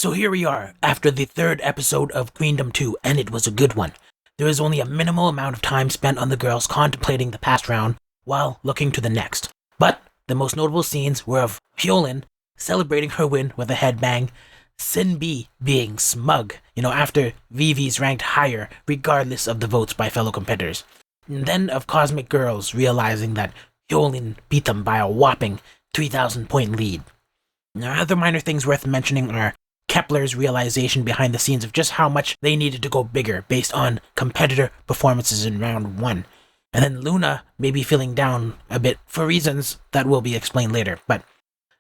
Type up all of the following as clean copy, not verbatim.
So here we are, after the third episode of Queendom 2, and it was a good one. There was only a minimal amount of time spent on the girls contemplating the past round while looking to the next. But the most notable scenes were of Hyolyn celebrating her win with a headbang, Sin B being smug, after Vivi's ranked higher regardless of the votes by fellow competitors. And then of Cosmic Girls realizing that Hyolyn beat them by a whopping 3,000 point lead. Now, other minor things worth mentioning are Kepler's realization behind the scenes of just how much they needed to go bigger based on competitor performances in round 1. And then LOONA maybe feeling down a bit for reasons that will be explained later. But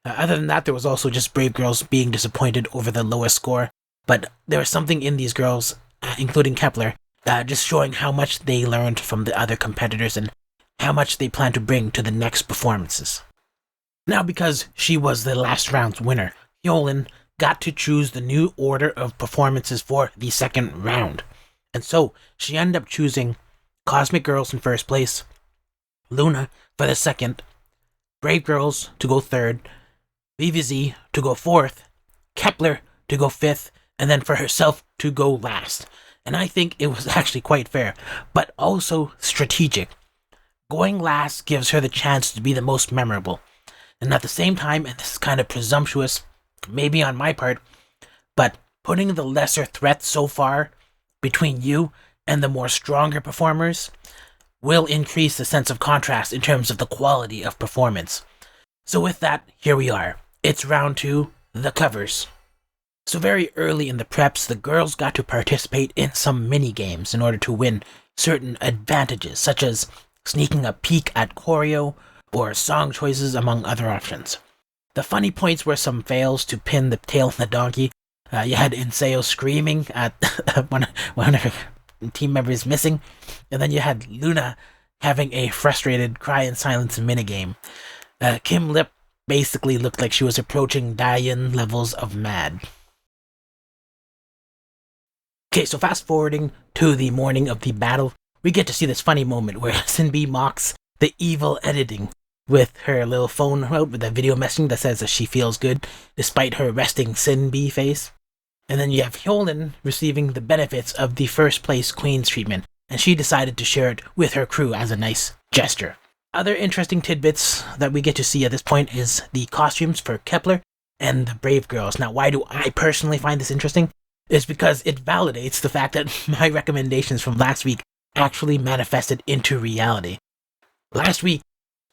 other than that, there was also just Brave Girls being disappointed over the lowest score. But there was something in these girls, including Kepler, just showing how much they learned from the other competitors and how much they plan to bring to the next performances. Now, because she was the last round's winner, Hyolyn got to choose the new order of performances for the second round. And so she ended up choosing Cosmic Girls in first place, LOONA for the second, Brave Girls to go third, VVZ to go fourth, Kepler to go fifth, and then for herself to go last. And I think it was actually quite fair, but also strategic. Going last gives her the chance to be the most memorable. And at the same time, and this is kind of presumptuous, maybe on my part, but putting the lesser threat so far between you and the more stronger performers will increase the sense of contrast in terms of the quality of performance. So with that, here we are. It's round 2, the covers. So very early in the preps, the girls got to participate in some mini games in order to win certain advantages, such as sneaking a peek at choreo or song choices, among other options. The funny points were some fails to pin the tail on the donkey. You had Inseo screaming at one of her team members missing, and then you had LOONA having a frustrated cry in silence minigame. Kim Lip basically looked like she was approaching Diane levels of mad. Okay, so fast forwarding to the morning of the battle, we get to see this funny moment where Sinbi mocks the evil editing with her little phone out with that video messaging that says that she feels good despite her resting Sinbi face. And then you have Hyolyn receiving the benefits of the first place Queen's treatment, and she decided to share it with her crew as a nice gesture. Other interesting tidbits that we get to see at this point is the costumes for Kepler and the Brave Girls. Now, why do I personally find this interesting? Is because it validates the fact that my recommendations from last week actually manifested into reality. Last week,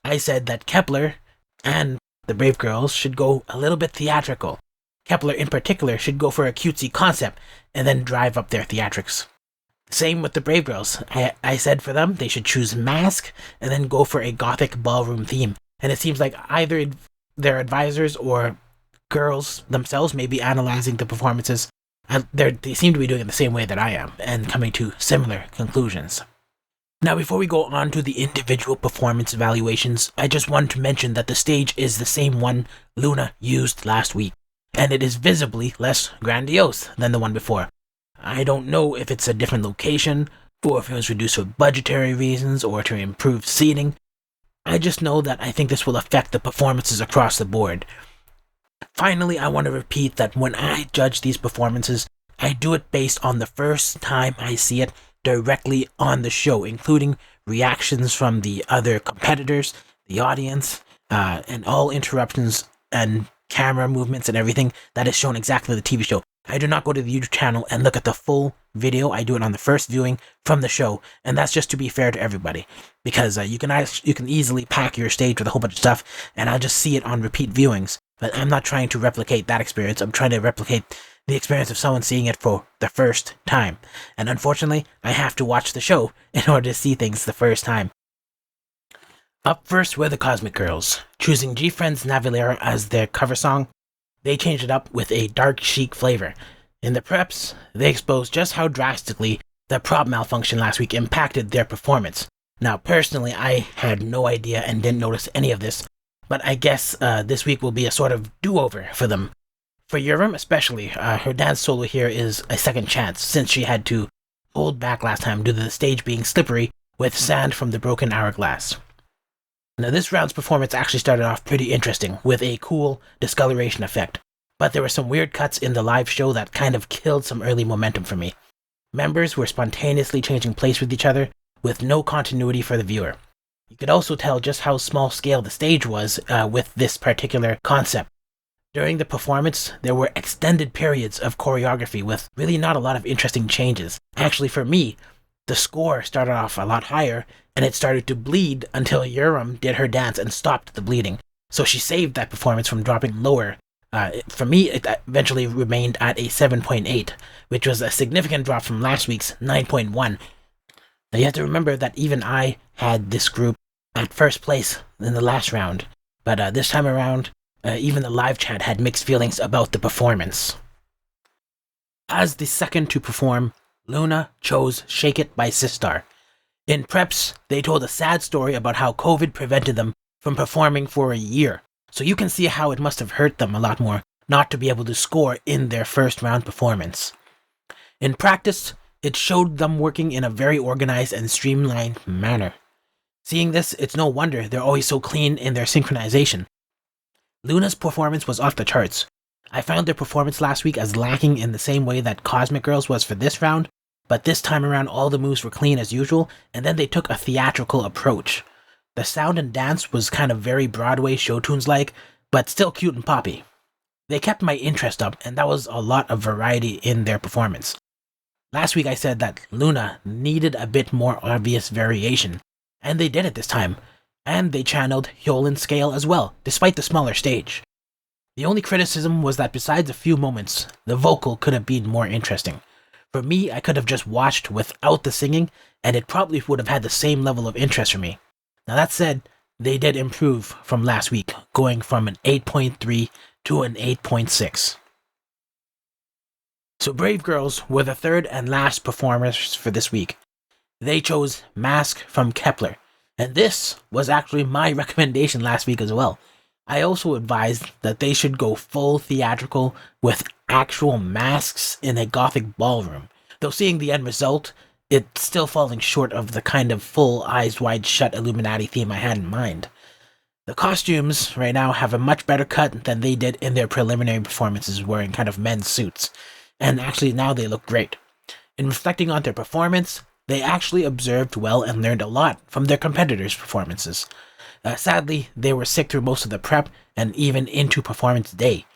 I said that Kepler and the Brave Girls should go a little bit theatrical. Kepler in particular should go for a cutesy concept and then drive up their theatrics. Same with the Brave Girls. I said for them they should choose mask and then go for a gothic ballroom theme. And it seems like either their advisors or girls themselves may be analyzing the performances. They seem to be doing it the same way that I am and coming to similar conclusions. Now, before we go on to the individual performance evaluations, I just wanted to mention that the stage is the same one LOONA used last week, and it is visibly less grandiose than the one before. I don't know if it's a different location, or if it was reduced for budgetary reasons, or to improve seating. I just know that I think this will affect the performances across the board. Finally, I want to repeat that when I judge these performances, I do it based on the first time I see it directly on the show, including reactions from the other competitors, the audience, and all interruptions and camera movements and everything that is shown exactly the TV show. I do not go to the YouTube channel and look at the full video. I do it on the first viewing from the show, and that's just to be fair to everybody, because you can easily pack your stage with a whole bunch of stuff, and I'll just see it on repeat viewings. But I'm not trying to replicate that experience. I'm trying to replicate the experience of someone seeing it for the first time. And unfortunately, I have to watch the show in order to see things the first time. Up first were the Cosmic Girls, choosing G-Friend's Navilera as their cover song. They changed it up with a dark chic flavor. In the preps, they exposed just how drastically the prop malfunction last week impacted their performance. Now, personally, I had no idea and didn't notice any of this, but I guess this week will be a sort of do-over for them. For Yurim especially, her dance solo here is a second chance, since she had to hold back last time due to the stage being slippery with sand from the broken hourglass. Now, this round's performance actually started off pretty interesting, with a cool discoloration effect. but there were some weird cuts in the live show that kind of killed some early momentum for me. Members were spontaneously changing place with each other, with no continuity for the viewer. You could also tell just how small scale the stage was with this particular concept. During the performance, there were extended periods of choreography with really not a lot of interesting changes. Actually, for me, the score started off a lot higher, and it started to bleed until Yuram did her dance and stopped the bleeding. So she saved that performance from dropping lower. For me, it eventually remained at a 7.8, which was a significant drop from last week's 9.1. Now you have to remember that even I had this group at first place in the last round, but this time around, even the live chat had mixed feelings about the performance. As the second to perform, LOONA chose Shake It by Sistar. In preps, they told a sad story about how COVID prevented them from performing for a year, so you can see how it must have hurt them a lot more not to be able to score in their first round performance. In practice, it showed them working in a very organized and streamlined manner. Seeing this, it's no wonder they're always so clean in their synchronization. LOONA's performance was off the charts. I found their performance last week as lacking in the same way that Cosmic Girls was for this round, but this time around all the moves were clean as usual, and then they took a theatrical approach. The sound and dance was kind of very Broadway show tunes-like, but still cute and poppy. They kept my interest up, and that was a lot of variety in their performance. Last week I said that LOONA needed a bit more obvious variation, and they did it this time, and they channeled Hyolyn's scale as well, despite the smaller stage. The only criticism was that besides a few moments, the vocal could have been more interesting. For me, I could have just watched without the singing, and it probably would have had the same level of interest for me. Now that said, they did improve from last week, going from an 8.3 to an 8.6. So Brave Girls were the third and last performers for this week. They chose Mask from Kepler, and this was actually my recommendation last week as well. I also advised that they should go full theatrical with actual masks in a gothic ballroom, though seeing the end result, it's still falling short of the kind of full eyes wide shut Illuminati theme I had in mind. The costumes right now have a much better cut than they did in their preliminary performances wearing kind of men's suits, and actually now they look great. In reflecting on their performance, they actually observed well and learned a lot from their competitors' performances. Sadly, they were sick through most of the prep and even into performance day.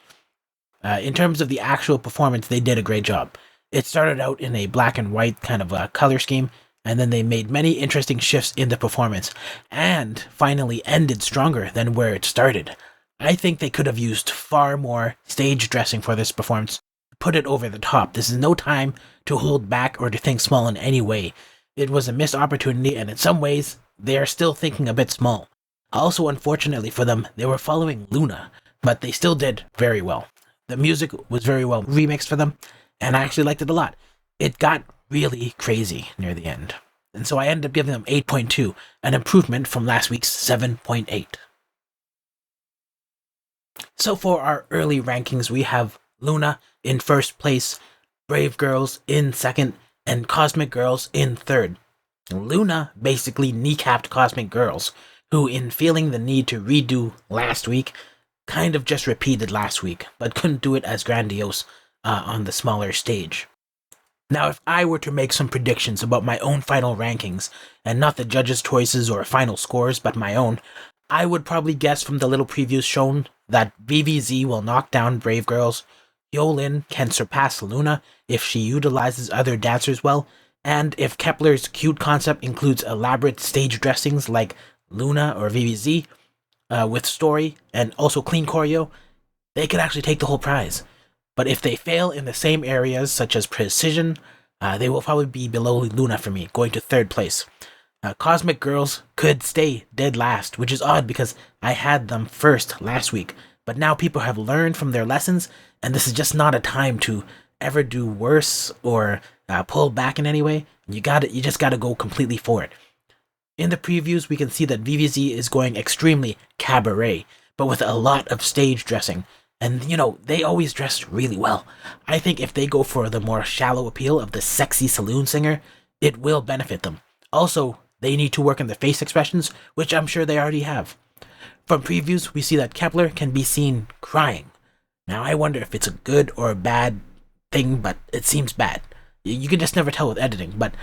In terms of the actual performance, they did a great job. It started out in a black and white kind of color scheme, and then they made many interesting shifts in the performance, and finally ended stronger than where it started. I think they could have used far more stage dressing for this performance to put it over the top. This is no time to hold back or to think small in any way. It was a missed opportunity, and in some ways, they are still thinking a bit small. Also, unfortunately for them, they were following LOONA, but they still did very well. The music was very well remixed for them, and I actually liked it a lot. It got really crazy near the end, and so I ended up giving them 8.2, an improvement from last week's 7.8. So for our early rankings, we have LOONA in first place, Brave Girls in second, and Cosmic Girls in third. LOONA basically kneecapped Cosmic Girls, who, in feeling the need to redo last week, kind of just repeated last week, but couldn't do it as grandiose on the smaller stage. Now, if I were to make some predictions about my own final rankings, and not the judges' choices or final scores, but my own, I would probably guess from the little previews shown that VVZ will knock down Brave Girls, Hyolyn can surpass LOONA if she utilizes other dancers well, and if Kepler's cute concept includes elaborate stage dressings like LOONA or VVZ, with story and also clean choreo, they could actually take the whole prize. But if they fail in the same areas such as precision, they will probably be below LOONA for me, going to third place. Cosmic Girls could stay dead last, which is odd because I had them first last week, but now people have learned from their lessons, and this is just not a time to ever do worse or pull back in any way. You just gotta go completely for it. In the previews, we can see that VVZ is going extremely cabaret, but with a lot of stage dressing. And, they always dress really well. I think if they go for the more shallow appeal of the sexy saloon singer, it will benefit them. Also, they need to work on their face expressions, which I'm sure they already have. From previews, we see that Kepler can be seen crying. Now, I wonder if it's a good or a bad thing, but it seems bad. You can just never tell with editing, but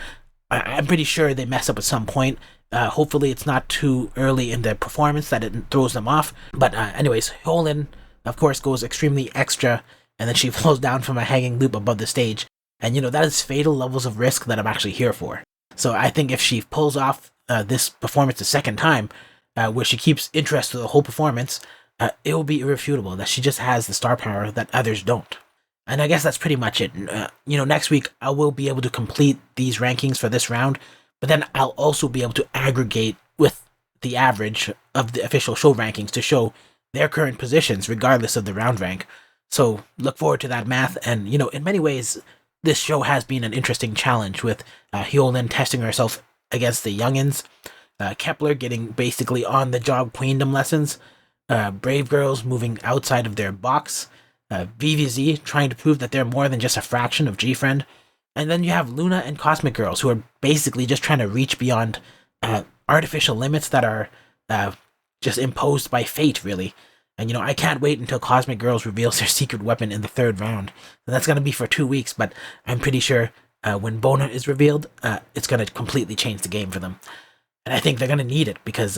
I'm pretty sure they mess up at some point. Hopefully, it's not too early in the performance that it throws them off. But anyways, Hyolyn, of course, goes extremely extra, and then she falls down from a hanging loop above the stage. And that is fatal levels of risk that I'm actually here for. So I think if she pulls off this performance a second time, where she keeps interest through the whole performance, it will be irrefutable that she just has the star power that others don't. And I guess that's pretty much it. Next week I will be able to complete these rankings for this round, but then I'll also be able to aggregate with the average of the official show rankings to show their current positions regardless of the round rank. So look forward to that math. And in many ways, this show has been an interesting challenge with Hyolyn testing herself against the youngins, Kepler getting basically on-the-job Queendom lessons, Brave Girls moving outside of their box, VVZ trying to prove that they're more than just a fraction of G-Friend, and then you have LOONA and Cosmic Girls who are basically just trying to reach beyond artificial limits that are just imposed by fate, really. And I can't wait until Cosmic Girls reveals their secret weapon in the third round. And that's going to be for 2 weeks, but I'm pretty sure when Bona is revealed, it's going to completely change the game for them. And I think they're going to need it, because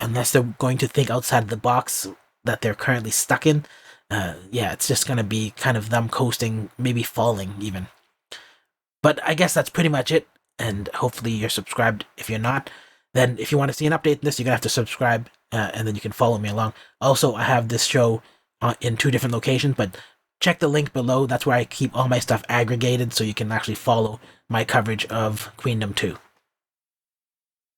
unless they're going to think outside of the box that they're currently stuck in, it's just going to be kind of them coasting, maybe falling even. But I guess that's pretty much it, and hopefully you're subscribed. If you're not, then if you want to see an update in this, you're going to have to subscribe, and then you can follow me along. Also, I have this show in 2 different locations, but check the link below. That's where I keep all my stuff aggregated, so you can actually follow my coverage of Queendom 2.